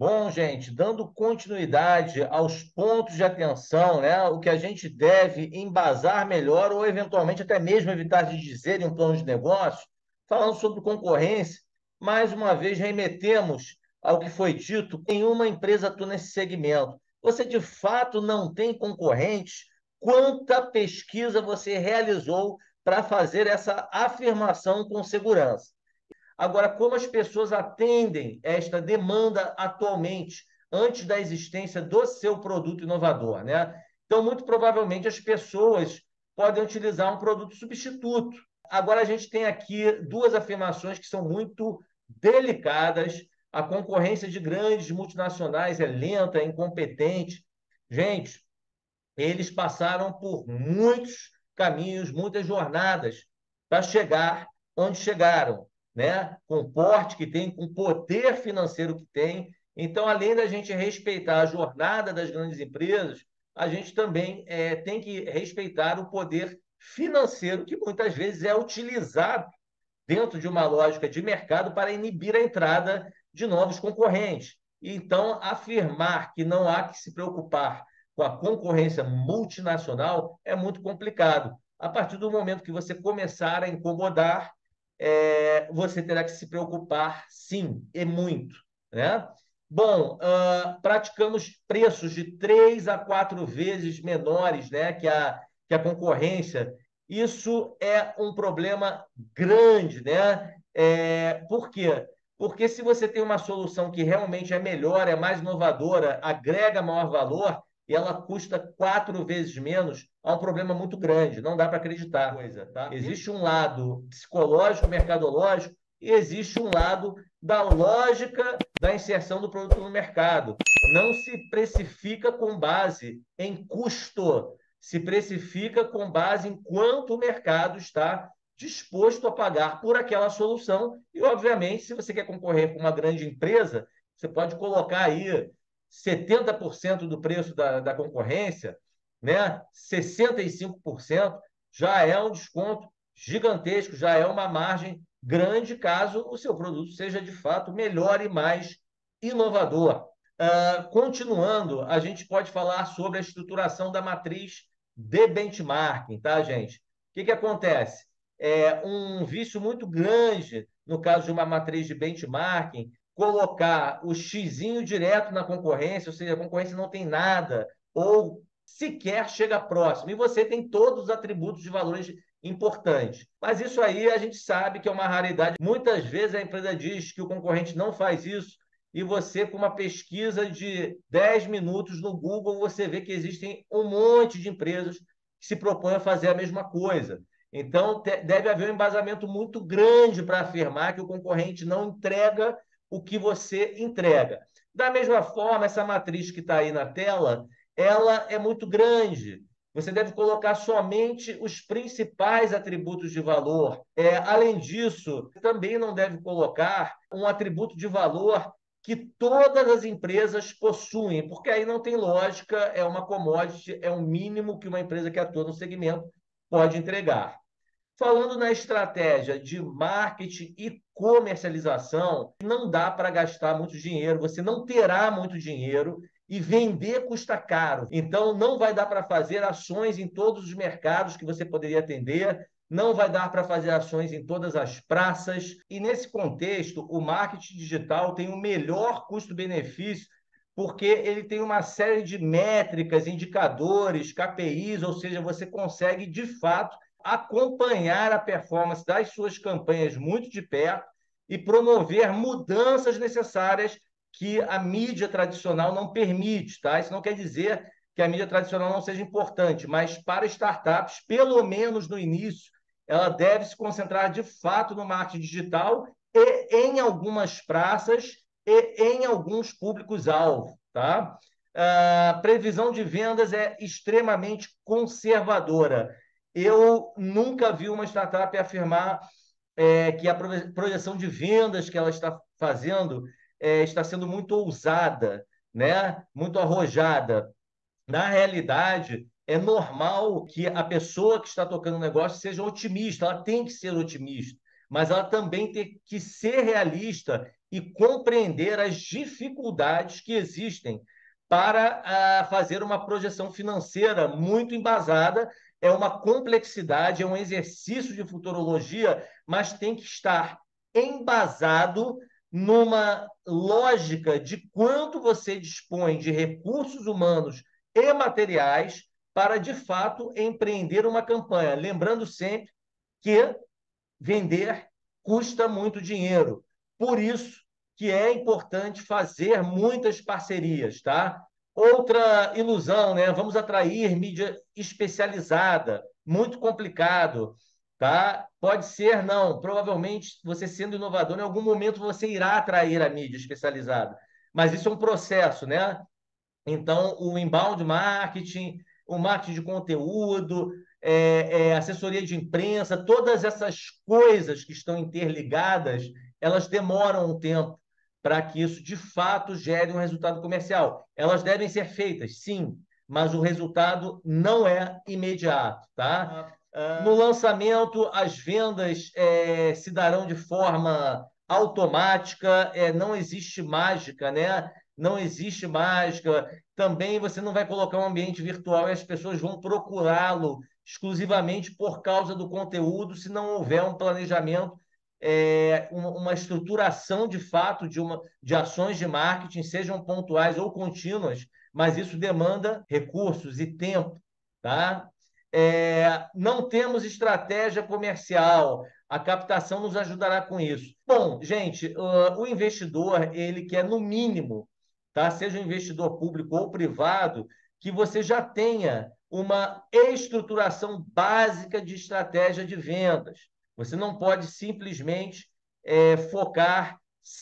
Bom, gente, dando continuidade aos pontos de atenção, né, o que a gente deve embasar melhor ou, eventualmente, até mesmo evitar de dizer em um plano de negócio, falando sobre concorrência, mais uma vez remetemos ao que foi dito: nenhuma empresa atua nesse segmento. Você, de fato, não tem concorrentes? Quanta pesquisa você realizou para fazer essa afirmação com segurança? Agora, como as pessoas atendem esta demanda atualmente, antes da existência do seu produto inovador, né? Então, muito provavelmente, as pessoas podem utilizar um produto substituto. Agora, a gente tem aqui duas afirmações que são muito delicadas. A concorrência de grandes multinacionais é lenta, é incompetente. Gente, eles passaram por muitos caminhos, muitas jornadas para chegar onde chegaram, né? Com o porte que tem, com o poder financeiro que tem. Então, além da gente respeitar a jornada das grandes empresas, a gente também tem que respeitar o poder financeiro que muitas vezes é utilizado dentro de uma lógica de mercado para inibir a entrada de novos concorrentes. Então, afirmar que não há que se preocupar com a concorrência multinacional é muito complicado. A partir do momento que você começar a incomodar, você terá que se preocupar, sim, e muito, né? Bom, praticamos preços de 3 a 4 vezes menores, né, que a concorrência. Isso é um problema grande, né? Por quê? Porque se você tem uma solução que realmente é melhor, é mais inovadora, agrega maior valor e ela custa 4 vezes menos, há um problema muito grande. Não dá para acreditar. Coisa, tá? Existe um lado psicológico, mercadológico, e existe um lado da lógica da inserção do produto no mercado. Não se precifica com base em custo, se precifica com base em quanto o mercado está disposto a pagar por aquela solução. E, obviamente, se você quer concorrer com uma grande empresa, você pode colocar aí 70% do preço da concorrência, né? 65% já é um desconto gigantesco, já é uma margem grande caso o seu produto seja de fato melhor e mais inovador. Continuando, a gente pode falar sobre a estruturação da matriz de benchmarking, tá, gente? O que acontece? Um vício muito grande, no caso de uma matriz de benchmarking, colocar o xizinho direto na concorrência, ou seja, a concorrência não tem nada, ou sequer chega próximo, e você tem todos os atributos de valores importantes. Mas isso aí a gente sabe que é uma raridade. Muitas vezes a empresa diz que o concorrente não faz isso, e você, com uma pesquisa de 10 minutos no Google, você vê que existem um monte de empresas que se propõem a fazer a mesma coisa. Então, deve haver um embasamento muito grande para afirmar que o concorrente não entrega o que você entrega. Da mesma forma, essa matriz que está aí na tela, ela é muito grande. Você deve colocar somente os principais atributos de valor. Além disso, também não deve colocar um atributo de valor que todas as empresas possuem, porque aí não tem lógica, é uma commodity, é o mínimo que uma empresa que atua no segmento pode entregar. Falando na estratégia de marketing e comercialização, não dá para gastar muito dinheiro, você não terá muito dinheiro e vender custa caro. Então, não vai dar para fazer ações em todos os mercados que você poderia atender, não vai dar para fazer ações em todas as praças. E, nesse contexto, o marketing digital tem o melhor custo-benefício, porque ele tem uma série de métricas, indicadores, KPIs, ou seja, você consegue, de fato, acompanhar a performance das suas campanhas muito de perto e promover mudanças necessárias que a mídia tradicional não permite, tá? Isso não quer dizer que a mídia tradicional não seja importante, mas para startups, pelo menos no início, ela deve se concentrar de fato no marketing digital e em algumas praças e em alguns públicos-alvo, tá? A previsão de vendas é extremamente conservadora. Eu nunca vi uma startup afirmar que a projeção de vendas que ela está fazendo está sendo muito ousada, né? Muito arrojada. Na realidade, é normal que a pessoa que está tocando o negócio seja otimista, ela tem que ser otimista, mas ela também tem que ser realista e compreender as dificuldades que existem para fazer uma projeção financeira muito embasada. É uma complexidade, é um exercício de futurologia, mas tem que estar embasado numa lógica de quanto você dispõe de recursos humanos e materiais para, de fato, empreender uma campanha. Lembrando sempre que vender custa muito dinheiro. Por isso que é importante fazer muitas parcerias, tá? Outra ilusão, né? Vamos atrair mídia especializada, muito complicado, tá? Pode ser, não. Provavelmente, você sendo inovador, em algum momento você irá atrair a mídia especializada. Mas isso é um processo, né? Então, o inbound marketing, o marketing de conteúdo, assessoria de imprensa, todas essas coisas que estão interligadas, elas demoram um tempo para que isso de fato gere um resultado comercial. Elas devem ser feitas, sim, mas o resultado não é imediato, tá? No lançamento, as vendas se darão de forma automática, não existe mágica, né? Não existe mágica. Também você não vai colocar um ambiente virtual e as pessoas vão procurá-lo exclusivamente por causa do conteúdo, se não houver um planejamento, uma estruturação de fato de ações de marketing, sejam pontuais ou contínuas, mas isso demanda recursos e tempo, tá? Não temos estratégia comercial. A captação nos ajudará com isso. Bom, gente, o investidor, ele quer, no mínimo, tá? Seja um investidor público ou privado, que você já tenha uma estruturação básica de estratégia de vendas. Você não pode simplesmente focar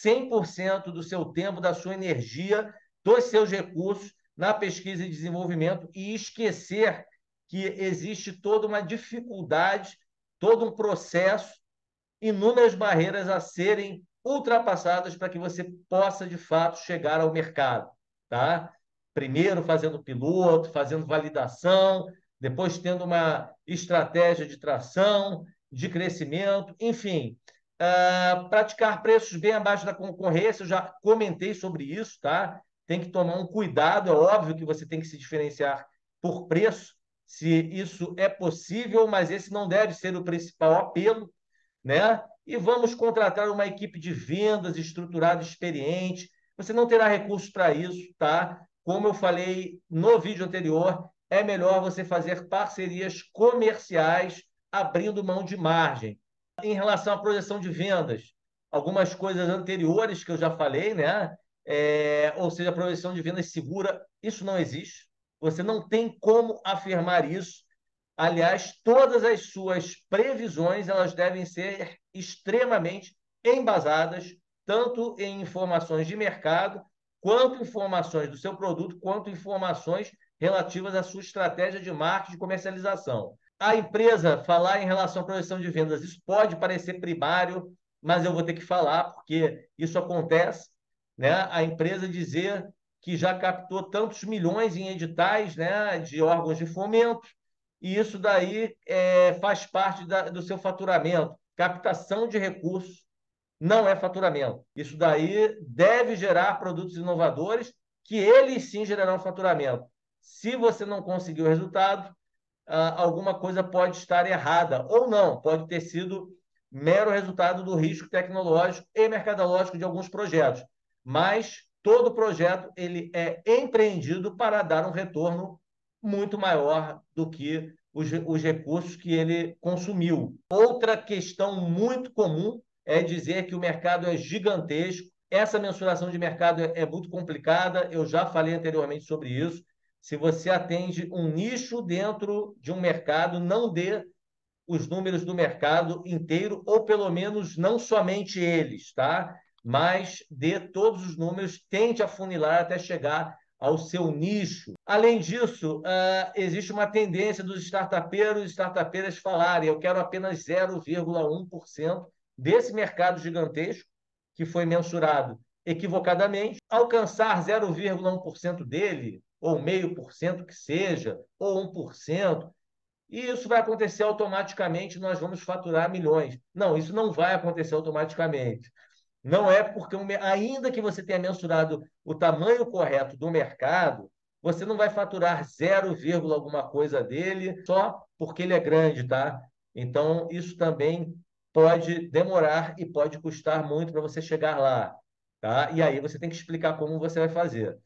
100% do seu tempo, da sua energia, dos seus recursos na pesquisa e desenvolvimento e esquecer que existe toda uma dificuldade, todo um processo, inúmeras barreiras a serem ultrapassadas para que você possa, de fato, chegar ao mercado, tá? Primeiro fazendo piloto, fazendo validação, depois tendo uma estratégia de tração, de crescimento, enfim. Praticar preços bem abaixo da concorrência, eu já comentei sobre isso, tá? Tem que tomar um cuidado, é óbvio que você tem que se diferenciar por preço, se isso é possível, mas esse não deve ser o principal apelo, né? E vamos contratar uma equipe de vendas estruturada, experiente. Você não terá recursos para isso, tá? Como eu falei no vídeo anterior, é melhor você fazer parcerias comerciais, abrindo mão de margem. Em relação à projeção de vendas, algumas coisas anteriores que eu já falei, né? Ou seja, a projeção de vendas segura, isso não existe. Você não tem como afirmar isso. Aliás, todas as suas previsões elas devem ser extremamente embasadas, tanto em informações de mercado, quanto informações do seu produto, quanto informações relativas à sua estratégia de marketing e comercialização. A empresa falar em relação à projeção de vendas, isso pode parecer primário, mas eu vou ter que falar, porque isso acontece, né? A empresa dizer que já captou tantos milhões em editais, né, de órgãos de fomento, e isso daí faz parte do seu faturamento. Captação de recursos não é faturamento. Isso daí deve gerar produtos inovadores que eles sim gerarão faturamento. Se você não conseguir o resultado, alguma coisa pode estar errada, ou não, pode ter sido mero resultado do risco tecnológico e mercadológico de alguns projetos. Mas todo projeto ele é empreendido para dar um retorno muito maior do que os recursos que ele consumiu. Outra questão muito comum é dizer que o mercado é gigantesco. Essa mensuração de mercado é muito complicada, eu já falei anteriormente sobre isso. Se você atende um nicho dentro de um mercado, não dê os números do mercado inteiro, ou pelo menos não somente eles, tá? Mas dê todos os números, tente afunilar até chegar ao seu nicho. Além disso, existe uma tendência dos startupeiros e startupeiras falarem: eu quero apenas 0,1% desse mercado gigantesco que foi mensurado equivocadamente, alcançar 0,1% dele, ou 0,5% que seja, ou 1%, e isso vai acontecer automaticamente, nós vamos faturar milhões. Não, isso não vai acontecer automaticamente. Não é porque, ainda que você tenha mensurado o tamanho correto do mercado, você não vai faturar 0, alguma coisa dele só porque ele é grande, tá? Então, isso também pode demorar e pode custar muito para você chegar lá, tá? E aí você tem que explicar como você vai fazer.